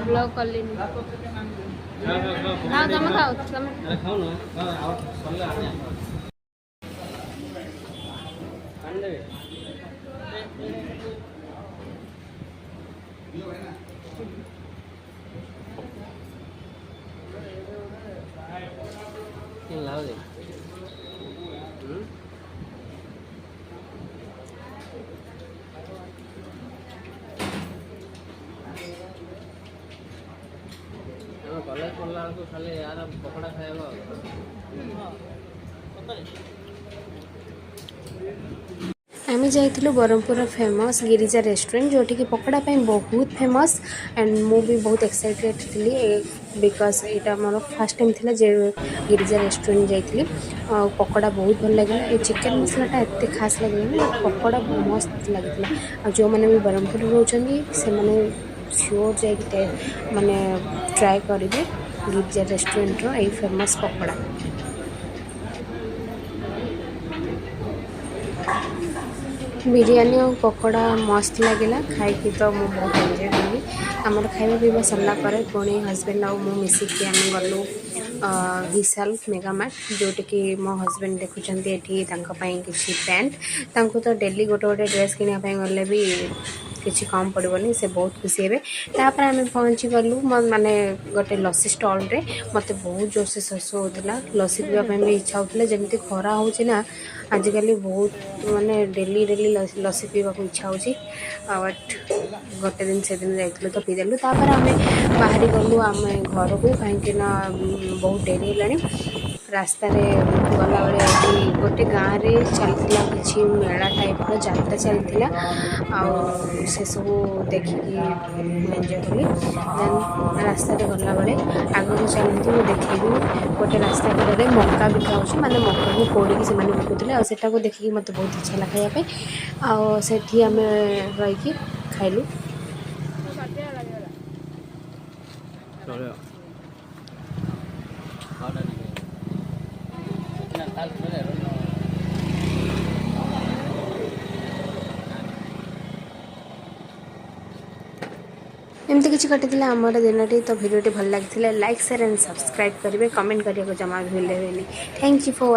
Blog କଲିନି। ଖାଅ ତମେ ଖାଅ ତମେ। कॉलेज पढ़ला बेलू खाली यार पकड़ा खाइब आम जाइलु ब्रह्मपुर फेमस गिरिजा रेस्टोरेंट जोटि की पकड़ा बहुत फेमस एंड मु भी बहुत एक्साइटेड थी बिकज यहाँ मोर फर्स्ट टाइम थी जे गिरिजा रेस्टोरेंट जाइली पकड़ा बहुत भल लगे ये चिकेन मसलाटा एत खास लगे पकड़ा मस्त लगे जो मैंने भी ब्रह्मपुर रोचे से मैंने श्योर जाए माने ट्राए करेंगे गिरिजा रेस्टोरेंट रो यही फेमस पकड़ा। बिरयानी और पकोड़ा मस्त लगे खाई तो मुझे बहुत एंजॉय कली आमर खाଇବା पीवा सरला पुणी हजबैंड आउ मिसिकी आम गलु विशाल मेगामार्ट जोटि कि मो हजबैंड देखुं ये किसी पैंट तो डेली गोटे गोटे ड्रेस किनापी गले भी किसी कम पड़ोनी से बहुत खुशी हे तापर आम पहुँची गलु माने गोटे लसी स्टल रे मत बहुत जोर से शोष होता लसी पीवाई भी इच्छा होता जमी खरा हो आजिकल बहुत माने डेली डेली लसी पीवा इच्छा हो बट गोटे दिन से दिन जाइलु तो पीदेलु तापर आम बाहरी गलु आम घर को कहीं बहुत डेरी है रास्तार गला बेले गोटे गाँव में चलता कि मेला टाइप यात्रा चलता से सब देखिकी एंजॉय कली देन रास्ता गला बेले आगे चलती मुझे देखी गोटे रास्ता कड़े मक्का बिका हो माने मक्का को पोड़ी से बिकुले आटा को देखिए मत बहुत इच्छा है खायापी आठी आम रही खाइलु। एमती किसी कटी आमर दिन तो भिडियो भल लगी लाइक शेयर एंड सब्सक्राइब करेंगे कमेंट करने को जमा भी भूलें। Thank you for